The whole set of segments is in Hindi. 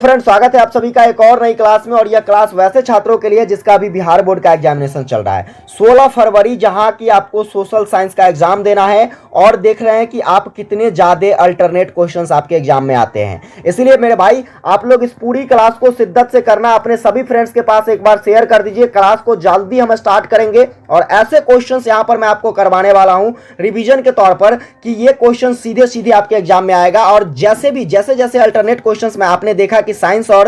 फ्रेंड, स्वागत है आप सभी का एक और नई क्लास में। और यह क्लास वैसे छात्रों के लिए जिसका अभी बिहार बोर्ड का एग्जामिनेशन चल रहा है 16 फरवरी, जहां की आपको सोशल साइंस का एग्जाम देना है। और देख रहे हैं कि आप कितने ज्यादा अल्टरनेट क्वेश्चंस आपके एग्जाम में आते हैं। इसलिए मेरे भाई, आप लोग इस पूरी क्लास को शिद्दत से करना, अपने सभी फ्रेंड्स के पास एक बार शेयर कर दीजिए। क्लास को जल्दी हम स्टार्ट करेंगे और ऐसे क्वेश्चन यहां पर मैं आपको करवाने वाला हूं रिवीजन के तौर पर कि ये क्वेश्चन सीधे सीधे आपके एग्जाम में आएगा। और जैसे जैसे अल्टरनेट क्वेश्चन में आपने देखा कि साइंस और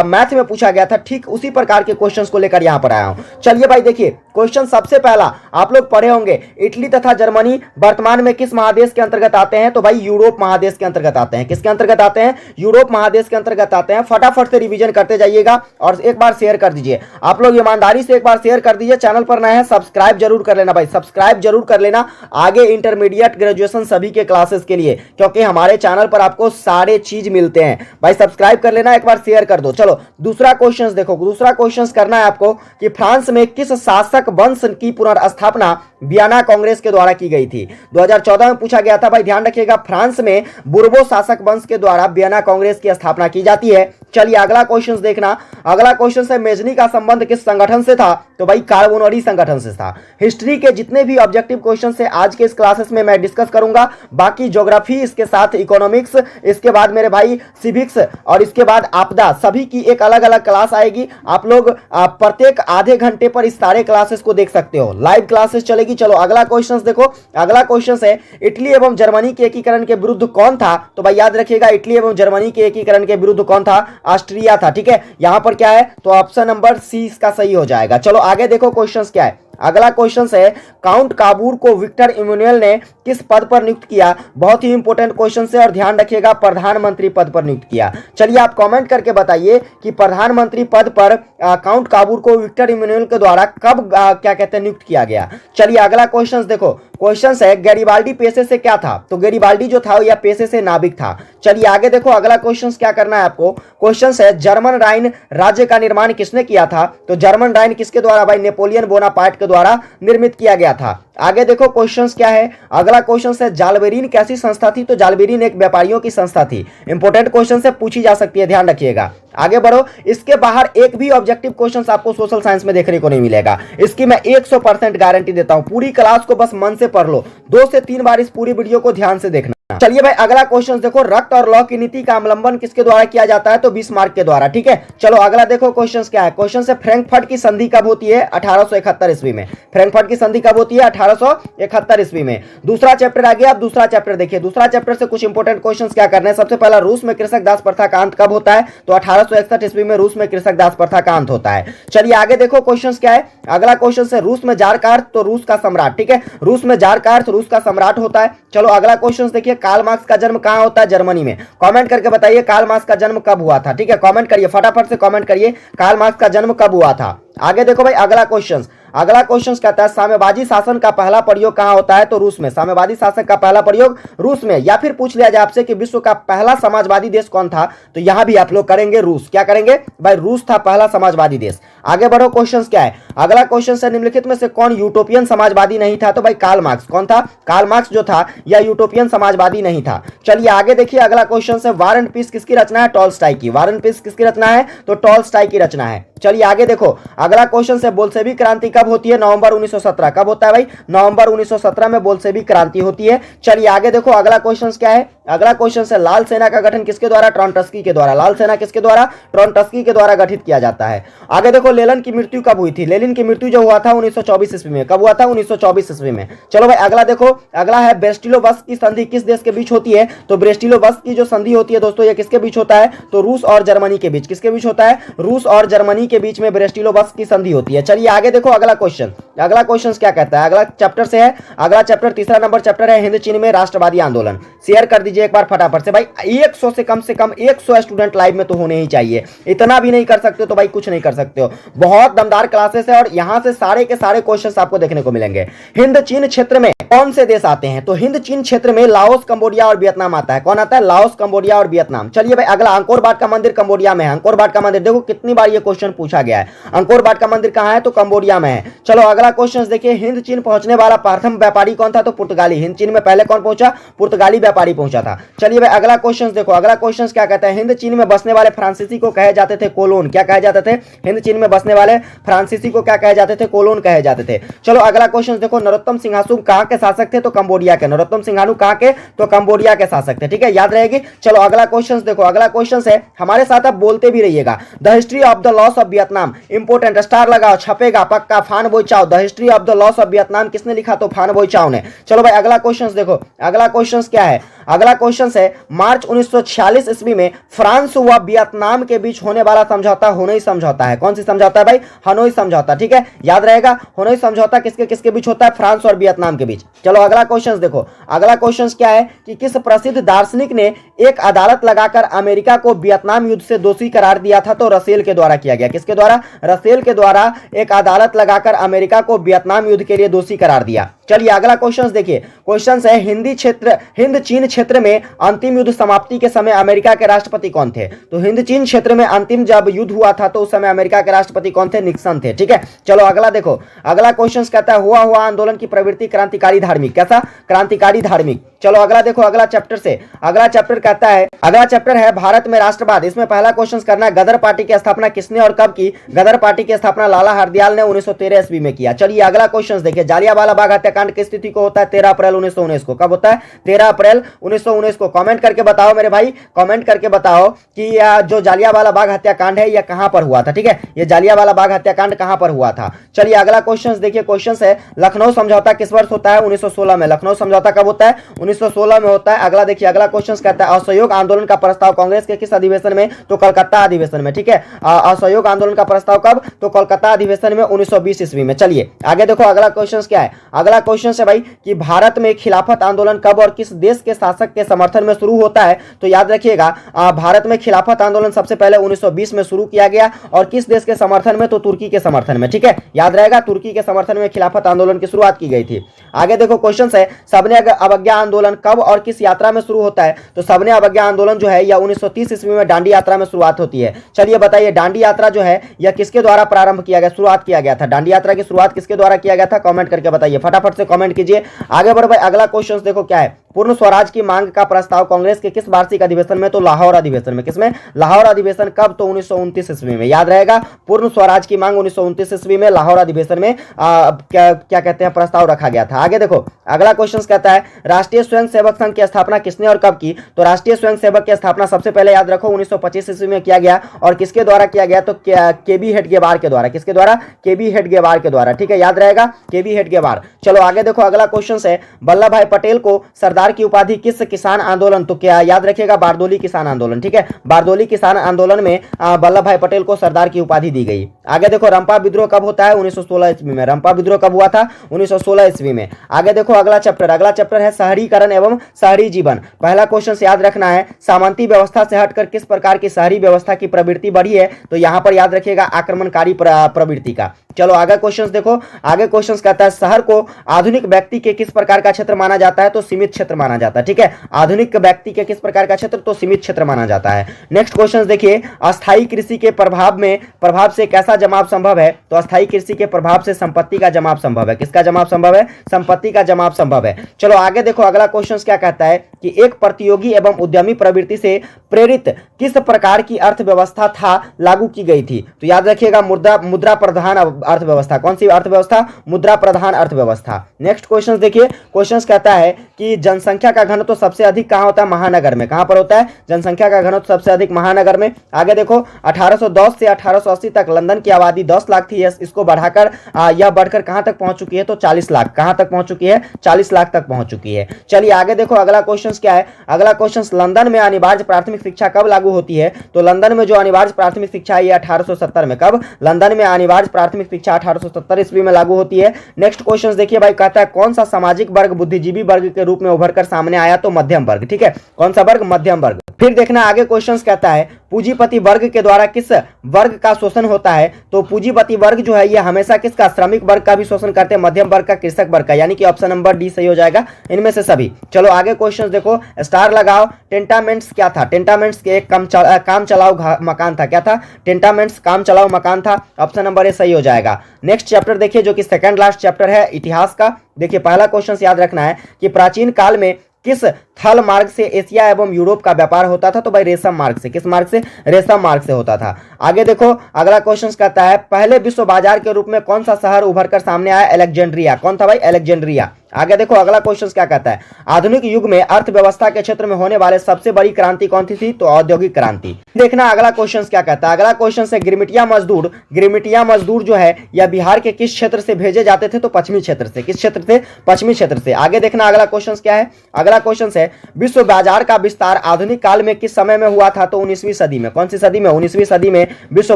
मैथ में पूछा गया था, ठीक उसी प्रकार के क्वेश्चंस को लेकर यहां पर आया हूं। चलिए भाई, देखिए क्वेश्चन सबसे पहला आप लोग पढ़े होंगे, इटली तथा जर्मनी वर्तमान में किस महादेश के अंतर्गत आते हैं? तो भाई यूरोप महादेश के अंतर्गत आते हैं। किसके अंतर्गत आते हैं? यूरोप महादेश के अंतर्गत आते हैं। फटाफट से रिवीजन करते जाइएगा और एक बार शेयर कर दीजिए। आप लोग ईमानदारी से एक बार शेयर कर दीजिए। चैनल पर नए हैं, सब्सक्राइब जरूर कर लेना भाई, सब्सक्राइब जरूर कर लेना आगे इंटरमीडिएट ग्रेजुएशन सभी के क्लासेस के लिए, क्योंकि हमारे चैनल पर आपको सारे चीज मिलते हैं भाई। सब्सक्राइब कर लेना, एक बार शेयर कर दो। चलो दूसरा क्वेश्चन देखो। दूसरा क्वेश्चन करना है आपको कि फ्रांस में किस शासक वंश की पुनर्स्थापना वियना कांग्रेस के द्वारा की गई थी? 2014 में पूछा गया था भाई, ध्यान रखिएगा। फ्रांस में बुर्बो शासक वंश के द्वारा वियना कांग्रेस की स्थापना की जाती है। चलिए अगला क्वेश्चन देखना। अगला क्वेश्चन है, मेजनी का संबंध किस संगठन से था? तो भाई कार्बोनरी संगठन से था। हिस्ट्री के जितने भी ऑब्जेक्टिव क्वेश्चन है आज के इस क्लासेस में मैं डिस्कस करूंगा। बाकी ज्योग्राफी, इसके साथ इकोनॉमिक्स, इसके बाद मेरे भाई सिविक्स और इसके बाद आपदा, सभी की एक अलग अलग क्लास आएगी। आप लोग प्रत्येक आधे घंटे पर इस सारे क्लासेस को देख सकते हो, लाइव क्लासेस चलेगी। चलो अगला क्वेश्चन देखो। अगला क्वेश्चन है, इटली एवं जर्मनी के एकीकरण के विरुद्ध कौन था? तो भाई याद रखिएगा, इटली एवं जर्मनी के एकीकरण के विरुद्ध कौन था? ऑस्ट्रिया था। ठीक है, यहां पर क्या है? तो ऑप्शन नंबर सी इसका सही हो जाएगा। चलो आगे देखो क्वेश्चंस क्या है। अगला क्वेश्चन है, काउंट काबूर को विक्टर इमैनुअल ने किस पद पर नियुक्त किया? बहुत ही इंपॉर्टेंट क्वेश्चन है और ध्यान रखिएगा, प्रधानमंत्री पद पर नियुक्त किया। चलिए आप कमेंट करके बताइए कि प्रधानमंत्री पद पर काउंट काबूर को विक्टर इमैनुअल के द्वारा कब क्या कहते हैं नियुक्त किया गया। चलिए अगला क्वेश्चन देखो। क्वेश्चन है, गैरिबाल्डी पेशे से क्या था? तो गैरिबाल्डी जो था यह पेशे से नाविक था। चलिए आगे देखो अगला क्वेश्चन क्या करना है आपको। क्वेश्चन है, जर्मन राइन राज्य का निर्माण किसने किया था? तो जर्मन राइन किसके द्वारा? भाई नेपोलियन बोनापार्ट के द्वारा निर्मित किया गया था। आगे देखो क्वेश्चंस क्या है। अगला क्वेश्चन है, जालबेरीन कैसी संस्था थी? तो जालबेरीन एक व्यापारियों की संस्था थी। इंपॉर्टेंट क्वेश्चन से पूछी जा सकती है, ध्यान रखिएगा। आगे बढ़ो। इसके बाहर एक भी ऑब्जेक्टिव क्वेश्चन आपको सोशल साइंस में देखने को नहीं मिलेगा, इसकी मैं 100% गारंटी देता हूं। पूरी क्लास को बस मन से पढ़ लो, 2 से 3 बार इस पूरी वीडियो को ध्यान से देखना। चलिए भाई अगला क्वेश्चन देखो, रक्त और लौह की नीति का अवलंबन किसके द्वारा किया जाता है? तो बिस्मार्क के द्वारा। ठीक है, चलो अगला देखो क्वेश्चन क्या है। क्वेश्चन से, फ्रैंकफर्ट की संधि कब होती है? 1871 ईस्वी में। फ्रैंकफर्ट की संधि कब होती है? 1871 ईस्वी में। दूसरा चैप्टर आ गया। आप दूसरा चैप्टर देखिए। दूसरा चैप्टर से कुछ इंपोर्टेंट क्वेश्चन क्या करने हैं। सबसे पहला, रूस में कृषक दास प्रथा का अंत कब होता है? तो 1861 ईस्वी में रूस में कृषक दास प्रथा का अंत होता है। चलिए आगे देखो क्वेश्चन क्या है। अगला क्वेश्चन है, रूस में जार का अर्थ? तो रूस का सम्राट। ठीक है, रूस में जार का अर्थ रूस का सम्राट होता है। चलो अगला क्वेश्चन देखिए, कार्ल मार्क्स का जन्म कहां होता है? जर्मनी में। कमेंट करके बताइए कार्ल मार्क्स का जन्म कब हुआ था। ठीक है, कमेंट करिए, फटाफट से कमेंट करिए कार्ल मार्क्स का जन्म कब हुआ था। आगे देखो भाई अगला क्वेश्चन। अगला क्वेश्चन कहता है, साम्यवादी शासन का पहला प्रयोग कहां होता है? तो रूस में। साम्यवादी शासन का पहला प्रयोग रूस में। या फिर पूछ लिया जाए आपसे कि विश्व का पहला समाजवादी देश कौन था? तो यहां भी आप लोग करेंगे रूस। क्या करेंगे भाई? रूस था पहला समाजवादी देश। आगे बढ़ो, क्वेश्चन क्या है। अगला क्वेश्चन है, निम्नलिखित में से कौन यूटोपियन समाजवादी नहीं था? तो भाई कार्ल मार्क्स। कौन था? कार्ल मार्क्स जो था यह यूटोपियन समाजवादी नहीं था। चलिए आगे देखिए अगला क्वेश्चन है, वार एंड पीस किसकी रचना है? टॉलस्टॉय की। वार एंड पीस किसकी रचना है? तो टॉलस्टॉय की रचना है। चलिए आगे देखो अगला क्वेश्चन है, बोल्शेविक क्रांति कब होती है? नवंबर 1917। कब होता है भाई? नवंबर 1917 में बोल्शेविक क्रांति होती है। चलिए आगे देखो अगला क्वेश्चन क्या है। अगला क्वेश्चन है, लाल सेना का गठन किसके द्वारा? ट्रॉटस्की के द्वारा। लाल सेना किसके द्वारा? ट्रॉटस्की के द्वारा गठित किया जाता है। आगे देखो, लेनिन की मृत्यु कब हुई थी? लेनिन की मृत्यु जो हुआ था 1924 ईस्वी में। कब हुआ था? 1924 ईस्वी में। चलो भाई अगला देखो। अगला है, ब्रेस्टिलो-वस्क की संधि किस देश के बीच होती है? तो ब्रेस्टिलो-वस्क की जो संधि होती है दोस्तों, ये किसके बीच होता है? तो रूस और जर्मनी के बीच। किसके बीच होता है? रूस और जर्मनी के बीच में ब्रेस्टिलो-वस्क की संधि होती है। चलिए आगे देखो अगला क्वेश्चन। अगला क्वेश्चन क्या कहता है? अगला चैप्टर से है। अगला चैप्टर तीसरा नंबर चैप्टर है, हिंद चीन में राष्ट्रवादी आंदोलन। शेयर कर दीजिए एक बार फटाफट से भाई। 100 से कम 100 स्टूडेंट लाइव में तो होने ही चाहिए। इतना भी नहीं कर सकते तो भाई कुछ नहीं कर सकते हो। बहुत दमदार क्लासेस है और यहां से सारे के सारे क्वेश्चंस आपको देखने को मिलेंगे। हिंद चीन क्षेत्र में कौन से देश आते हैं? तो हिंद चीन क्षेत्र में लाओस, कंबोडिया और वियतनाम आता है। कौन आता है? लाओस, कंबोडिया और वियतनाम। चलिए भाई अगला, अंकोर वाट का मंदिर कंबोडिया में है। अंकोर वाट का मंदिर देखो कितनी बार ये क्वेश्चन पूछा गया है। अंकोर वाट का मंदिर कहाँ है? तो कंबोडिया में है। चलो अगला क्वेश्चन देखिए, हिंद चीन पहुंचने वाला प्रथम व्यापारी कौन था? तो पुर्तगाली। हिंद चीन में पहले कौन पहुंचा? पुर्तगाली व्यापारी पहुंचा था। चलिए भाई अगला क्वेश्चन देखो, अगला क्वेश्चन क्या कहता है? हिंद चीन में बसने वाले फ्रांसीसी को कहे जाते थे कोलोन। क्या कहे जाते थे? हिंद चीन में बसने वाले फ्रांसीसी को क्या कहे जाते थे? कोलोन कहे जाते थे। चलो अगला क्वेश्चन देखो, नरोत्तम सिंहासू कहां के शासक थे? तो कंबोडिया के। नरोत्तम सिंहासू कहां के? तो कंबोडिया के शासक थे। ठीक है, याद रहेगी। चलो अगला क्वेश्चन देखो, अगला क्वेश्चन है, हमारे साथ आप बोलते भी रहिएगा। The history of the loss of Vietnam, important, star लगाओ, छपेगा पक्का, फान बोई चाओ। The history of the loss of Vietnam किसने लिखा? तो फान बोई चाओ ने। चलो भाई अगला क्वेश्चन देखो, अगला क्वेश्चन क्या है? अगला क्वेश्चन है, मार्च 1946 ईस्वी में फ्रांस व वियतनाम के बीच होने वाला समझौता हनोई समझौता है। कौन सी समझौता है भाई? हनोई समझौता। ठीक है, याद रहेगा। हनोई समझौता किसके किसके बीच होता है? फ्रांस और वियतनाम के बीच। चलो अगला क्वेश्चन देखो, अगला क्वेश्चन क्या है कि किस प्रसिद्ध दार्शनिक ने एक अदालत लगाकर अमेरिका को वियतनाम युद्ध से दोषी करार दिया था? तो रसेल के द्वारा किया गया। किसके द्वारा? रसेल के द्वारा एक अदालत लगाकर अमेरिका को वियतनाम युद्ध के लिए दोषी करार दिया। चलिए अगला क्वेश्चन देखिए, क्वेश्चन है, हिंद चीन क्षेत्र में अंतिम युद्ध समाप्ति के समय अमेरिका के राष्ट्रपति कौन थे? तो हिंद चीन क्षेत्र में अंतिम जब युद्ध हुआ था तो उस समय अमेरिका के राष्ट्रपति कौन थे? निक्सन थे। ठीक है, चलो अगला देखो, अगला क्वेश्चन कहता है, हुआ आंदोलन की प्रवृत्ति क्रांतिकारी धार्मिक। कैसा? क्रांतिकारी धार्मिक। चलो अगला देखो, अगला चैप्टर से, अगला चैप्टर कहता है, अगला चैप्टर है भारत में राष्ट्रवाद। इसमें पहला क्वेश्चन करना है, गदर पार्टी की स्थापना किसने और कब की? गदर पार्टी की स्थापना लाला हरदयाल ने 1913 ईस्वी में किया। चलिए अगला क्वेश्चन देखिए, जालियांवाला बाग हत्याकांड किस तिथि को होता है? 13 अप्रैल 1919 को। कब होता है? 13 अप्रैल 1919 को। कमेंट करके बताओ मेरे भाई, कमेंट करके बताओ कि जो जालियांवाला बाग हत्याकांड है यह कहां पर हुआ था। ठीक है, ये जालियांवाला बाग हत्याकांड कहां पर हुआ था? चलिए अगला क्वेश्चन देखिए, क्वेश्चन है, लखनऊ समझौता किस वर्ष होता है? 1916 में। लखनऊ समझौता कब होता है? 1916 में होता है। अगला देखिए, अगला क्वेश्चन कहता है, असहयोग आंदोलन का प्रस्ताव कांग्रेस के किस अधिवेशन में? तो कलकत्ता अधिवेशन में। ठीक है, असहयोग आंदोलन का प्रस्ताव कब? तो कोलकाता अधिवेशन में 1920 ईस्वी में। चलिए आगे देखो, अगला क्वेश्चन क्या है? अगला क्वेश्चन है भाई कि भारत में खिलाफत आंदोलन कब और किस देश के शासक के समर्थन में शुरू होता है? तो याद रखिएगा, भारत में खिलाफत आंदोलन सबसे पहले 1920 में शुरू किया गया और किस देश के समर्थन में? तो तुर्की के समर्थन में। ठीक है, याद रहेगा, तुर्की के समर्थन में खिलाफत आंदोलन की शुरुआत की गई थी। आगे देखो, क्वेश्चन है, सबने अवज्ञा आंदोलन कब और किस यात्रा में शुरू होता है? तो सबने अवज्ञा आंदोलन जो है यह 1930 ईस्वी में दांडी यात्रा में शुरुआत होती है। चलिए बताइए, दांडी यात्रा जो है यह किसके द्वारा प्रारंभ किया गया, शुरुआत किया गया था? दांडी यात्रा की शुरुआत किसके द्वारा किया गया था? कमेंट करके बताइए, फटाफट से कमेंट कीजिए। आगे बढ़ भाई, अगला क्वेश्चन देखो क्या है? पूर्ण स्वराज की मांग का प्रस्ताव कांग्रेस के किस वार्षिक अधिवेशन में? तो लाहौर अधिवेशन में। किसमें? लाहौर अधिवेशन। कब? तो 1929 ईस्वी में। याद रहेगा, पूर्ण स्वराज की मांग 1929 ईस्वी में लाहौर अधिवेशन में क्या कहते हैं, प्रस्ताव रखा गया था। आगे देखो, अगला क्वेश्चन कहता है, राष्ट्रीय स्वयंसेवक संघ की स्थापना किसने और कब की? तो राष्ट्रीय स्वयंसेवक की स्थापना सबसे पहले याद रखो 1925 ईस्वी में किया गया और किसके द्वारा किया गया? तो केबी हेडगेवार के द्वारा। किसके द्वारा? केबी हेडगेवार के द्वारा। ठीक है, याद रहेगा, केबी हेडगेवार। चलो आगे देखो, अगला क्वेश्चन है, वल्लभ भाई पटेल को सरदार की उपाधि किस किसान आंदोलन? तो क्या याद रखिएगा, बारदोली किसान आंदोलन। ठीक है, बारदोली किसान आंदोलन में वल्लभ भाई पटेल को सरदार की उपाधि दी गई। आगे देखो, रंपा विद्रोह कब होता है? 1916 ईस्वी में। रंपा विद्रोह कब हुआ था? 1916 ईस्वी में। आगे देखो, अगला चैप्टर है शहरीकरण एवं शहरी जीवन। पहला क्वेश्चन याद रखना है, सामंती व्यवस्था से हटकर किस प्रकार की शहरी व्यवस्था की प्रवृत्ति बढ़ी है? तो यहां पर याद रखिएगा, आक्रमणकारी प्रवृत्ति का। चलो आगे क्वेश्चन देखो, आगे क्वेश्चन कहता है, शहर को आधुनिक व्यक्ति के किस प्रकार का क्षेत्र माना जाता है? तो सीमित क्षेत्र माना जाता है। ठीक है, आधुनिक व्यक्ति के किस प्रकार का क्षेत्र? तो सीमित क्षेत्र माना जाता है। नेक्स्ट क्वेश्चन देखिए, अस्थायी कृषि के प्रभाव से कैसा जमाव संभव है? तो अस्थायी कृषि के प्रभाव से संपत्ति का जमाव संभव है। किसका जमाव संभव है? संपत्ति का जमाव संभव है। चलो आगे देखो, अगला क्वेश्चन क्या कहता है कि एक प्रतियोगी एवं उद्यमी प्रवृत्ति से प्रेरित किस प्रकार की अर्थव्यवस्था था लागू की गई थी? तो याद रखिएगा, मुद्रा प्रधान अर्थव्यवस्था। कौन सी अर्थव्यवस्था? मुद्रा प्रधान अर्थव्यवस्था। नेक्स्ट क्वेश्चन देखिए, क्वेश्चन कहता है कि जनसंख्या का घनत्व तो सबसे अधिक कहां होता है? महानगर में। कहां पर होता है? जनसंख्या का घनत्व सबसे अधिक महानगर में। आगे देखो, 1810 से 1880 तक लंदन की आबादी 10 लाख थी, इसको बढ़ाकर यह बढ़कर कहां तक पहुंच चुकी है? तो 40 लाख। कहां तक पहुंच चुकी है? 40 लाख तक पहुंच चुकी है। चलिए आगे देखो, अगला क्वेश्चन क्या है? अगला क्वेश्चन, लंदन में अनिवार्य प्राथमिक शिक्षा कब लागू होती है? तो लंदन में जो अनिवार्य प्राथमिक शिक्षा है 1870 में। कब? लंदन में अनिवार्य प्राथमिक शिक्षा 1870 ईस्वी में लागू होती है। नेक्स्ट क्वेश्चन देखिए भाई, कहता है कौन सा सामाजिक वर्ग बुद्धिजीवी वर्ग के रूप में उभर उभर कर सामने आया तो मध्यम वर्ग, ठीक है, कौन सा वर्ग, मध्यम वर्ग। फिर देखना आगे क्वेश्चंस कहता है पूंजीपति वर्ग के द्वारा किस वर्ग का शोषण होता है, तो पूंजीपति वर्ग जो है ये हमेशा किसका, श्रमिक वर्ग का भी शोषण करते हैं, मध्यम वर्ग का, कृषक वर्ग का, यानी कि ऑप्शन नंबर डी सही हो जाएगा इनमें से सभी। चलो आगे क्वेश्चंस देखो, स्टार लगाओ। टेंटामेंट्स क्या था, टेंटामेंट्स के एक काम चलाओ मकान था, क्या था, टेंटामेंट्स काम चलाओ मकान था, ऑप्शन नंबर ए सही हो जाएगा। नेक्स्ट चैप्टर देखिए जो कि सेकंड लास्ट चैप्टर है इतिहास का। देखिए पहला क्वेश्चन याद रखना है कि प्राचीन काल में किस थल मार्ग से एशिया एवं यूरोप का व्यापार होता था, तो भाई रेशम मार्ग से, किस मार्ग से, रेशम मार्ग से होता था। आगे देखो अगला क्वेश्चन कहता है पहले विश्व बाजार के रूप में कौन सा शहर उभर कर सामने आया, अलेक्जेंड्रिया, कौन था भाई, अलेक्जेंड्रिया। आगे देखो अगला क्वेश्चन क्या कहता है आधुनिक युग में अर्थव्यवस्था के क्षेत्र में होने वाले सबसे बड़ी क्रांति कौन सी थी, तो औद्योगिक क्रांति। देखना अगला क्वेश्चन क्या कहता है, अगला क्वेश्चन है गिरमिटिया मजदूर, गिरमिटिया मजदूर जो है यह बिहार के किस क्षेत्र से भेजे जाते थे, तो पश्चिमी क्षेत्र से, किस क्षेत्र से, पश्चिमी क्षेत्र से। आगे देखना अगला क्वेश्चन क्या है, अगला क्वेश्चन है विश्व बाजार का विस्तार आधुनिक काल में किस समय में हुआ था, तो 19वीं सदी में, कौन सी सदी में, 19वीं सदी में विश्व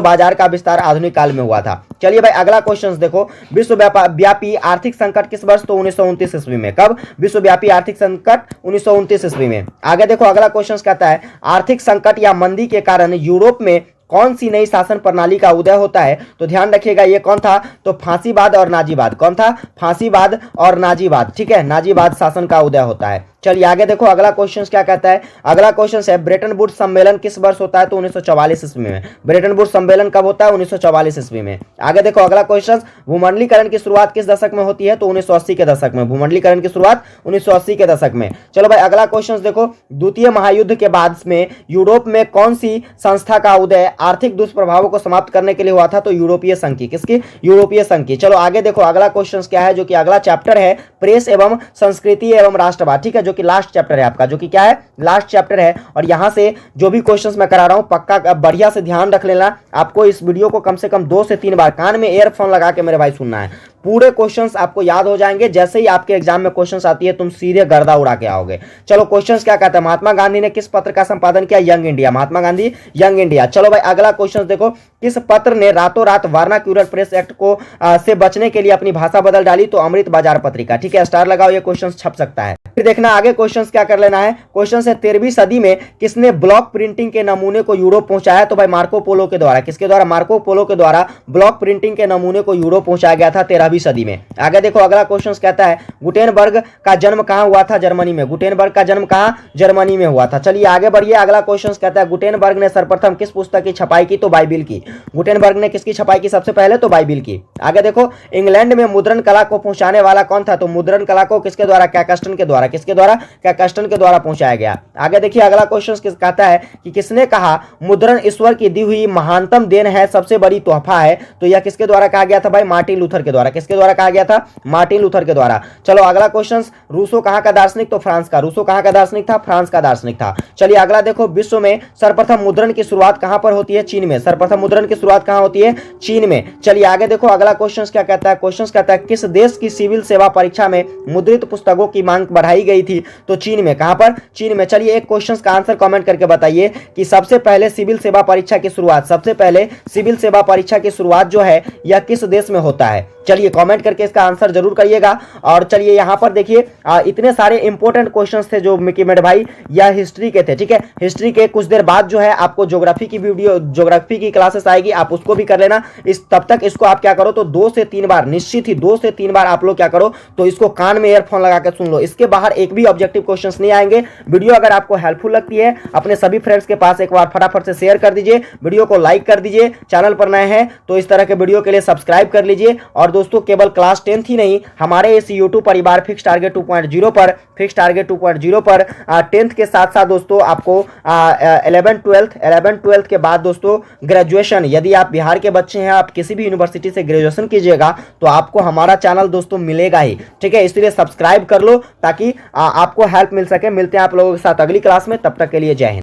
बाजार का विस्तार आधुनिक काल में हुआ था। चलिए भाई अगला क्वेश्चन देखो विश्वव्यापी आर्थिक संकट किस वर्ष, तो 1929 ईस्वी में, कब, विश्वव्यापी आर्थिक संकट 1929 ईस्वी में। आगे देखो अगला क्वेश्चन कहता है आर्थिक संकट या मंदी के कारण यूरोप में कौन सी नई शासन प्रणाली का उदय होता है, तो ध्यान रखिएगा ये कौन था, तो फांसीवाद और नाजीवाद, कौन था, फांसीवाद और नाजीवाद, ठीक है, नाजीवाद शासन का उदय होता है। चलिए आगे देखो अगला क्वेश्चन क्या कहता है, अगला क्वेश्चन है ब्रेटन वुड्स सम्मेलन किस वर्ष होता है, तो 1944 ईस्वी में। ब्रेटन वुड्स सम्मेलन कब होता है, 1944 ईस्वी में। आगे देखो अगला क्वेश्चन भूमंडलीकरण की शुरुआत किस दशक में होती है, तो 1980 के दशक में, भूमंडलीकरण की शुरुआत 1980 के दशक में। चलो भाई अगला क्वेश्चन देखो द्वितीय महायुद्ध के बाद में यूरोप में कौन सी संस्था का उदय आर्थिक दुष्प्रभावों को समाप्त करने के लिए हुआ था, तो यूरोपीय संघ की, किसकी, यूरोपीय संघ की। चलो आगे देखो अगला क्वेश्चन क्या है, जो कि अगला चैप्टर है प्रेस एवं संस्कृति एवं राष्ट्रवाद, ठीक है, जो कि लास्ट चैप्टर है आपका, जो कि क्या है, लास्ट चैप्टर है। और यहां से जो भी क्वेश्चंस मैं करा रहा हूं पक्का बढ़िया से ध्यान रख लेना, आपको इस वीडियो को कम से कम 2 से 3 बार कान में ईयरफोन लगा के मेरे भाई सुनना है, पूरे क्वेश्चंस आपको याद हो जाएंगे। जैसे ही आपके एग्जाम में क्वेश्चंस आती है तुम सीधे गर्दा उड़ा के आओगे। चलो क्वेश्चंस क्या कहता है, महात्मा गांधी ने किस पत्र का संपादन किया, young India, Mahatma Gandhi young India. चलो भाई अगला क्वेश्चन देखो किस पत्र ने रातों रात वर्नाक्यूलर प्रेस एक्ट को से बचने के लिए अपनी भाषा बदल डाली, तो अमृत बाजार पत्रिका, ठीक है, स्टार लगाओ, ये क्वेश्चन छप सकता है। फिर देखना आगे क्वेश्चन क्या कर लेना है, क्वेश्चन है 13वीं सदी में किसने ब्लॉक प्रिंटिंग के नमूने को यूरोप पहुंचाया, तो भाई मार्को पोलो के द्वारा, किसके द्वारा, मार्को पोलो के द्वारा ब्लॉक प्रिंटिंग के नमूने को यूरोप पहुंचाया गया था 13वीं सदी में। आगे देखो अगला क्वेश्चन कहता है गुटेनबर्ग का जन्म कहां हुआ था, जर्मनी में, गुटेनबर्ग का जन्म कहां, जर्मनी में हुआ था। चलिए आगे बढ़िए अगला क्वेश्चन कहता है गुटेनबर्ग ने सर्वप्रथम किस पुस्तक की छपाई की, तो बाइबिल की। गुटेनबर्ग ने किसकी छपाई की सबसे पहले, तो बाइबिल की। आगे देखो इंग्लैंड में मुद्रण कला को पहुंचाने वाला कौन था, तो मुद्रण कला को किसके द्वारा, कैकस्टन के द्वारा, किसके द्वारा, कैकस्टन के द्वारा पहुंचाया गया। आगे देखिए अगला क्वेश्चन कहता है कि किसने कहा मुद्रण ईश्वर की दी हुई महानतम देन है, सबसे बड़ी तोहफा है, तो यह किसके द्वारा कहा गया था भाई, मार्टिन लूथर के द्वारा, किसके द्वारा कहा गया था, मार्टिन लूथर के द्वारा। चलो अगला क्वेश्चन रूसो कहां का दार्शनिक, तो फ्रांस का, रूसो कहां का दार्शनिक था, फ्रांस का दार्शनिक था। चलिए अगला देखो विश्व में सर्वप्रथम मुद्रण की शुरुआत कहां पर होती है, चीन में, सर्वप्रथम मुद्रण की शुरुआत कहां होती है, चीन में। चलिए आगे देखो अगला क्वेश्चन क्या कहता है, क्वेश्चन कहता है किस देश की सिविल सेवा परीक्षा में मुद्रित पुस्तकों की मांग बढ़ाई गई थी, तो चीन में, कहां पर, चीन में। चलिए एक क्वेश्चन का आंसर कमेंट करके बताइए कि सबसे पहले सिविल सेवा परीक्षा की शुरुआत, सबसे पहले सिविल सेवा परीक्षा की शुरुआत जो है यह किस देश में होता है। चलिए कमेंट करके इसका आंसर जरूर करिएगा। और चलिए यहां पर देखिए इतने सारे इंपॉर्टेंट क्वेश्चंस थे जो मिकी मेरे भाई यह हिस्ट्री के थे, ठीक है। हिस्ट्री के कुछ देर बाद जो है आपको ज्योग्राफी की वीडियो, ज्योग्राफी की क्लासेस आएगी, आप उसको भी कर लेना। तब तक इसको आप क्या करो, तो 2 से 3 बार, निश्चित ही 2 से 3 बार आप लोग क्या करो, तो इसको कान में ईयरफोन लगा के सुन लो। इसके बाहर एक भी ऑब्जेक्टिव क्वेश्चंस नहीं आएंगे। वीडियो अगर आपको हेल्पफुल लगती है अपने सभी फ्रेंड्स के पास एक बार फटाफट से शेयर कर दीजिए, वीडियो को लाइक कर दीजिए, चैनल पर नए हैं तो इस तरह के वीडियो के लिए सब्सक्राइब कर लीजिए। और दोस्तों केवल क्लास 10th ही नहीं, हमारे इस यूट्यूब परिवार फिक्स टारगेट 2.0 पर, फिक्स टारगेट 2.0 पर 10th के साथ साथ दोस्तों आपको 11th के बाद दोस्तों ग्रेजुएशन, यदि आप बिहार के बच्चे हैं, आप किसी भी यूनिवर्सिटी से ग्रेजुएशन कीजिएगा तो आपको हमारा चैनल दोस्तों मिलेगा ही, ठीक है। इसलिए सब्सक्राइब कर लो ताकि आपको हेल्प मिल सके। मिलते हैं आप लोगों के साथ अगली क्लास में, तब तक के लिए जय हिंद।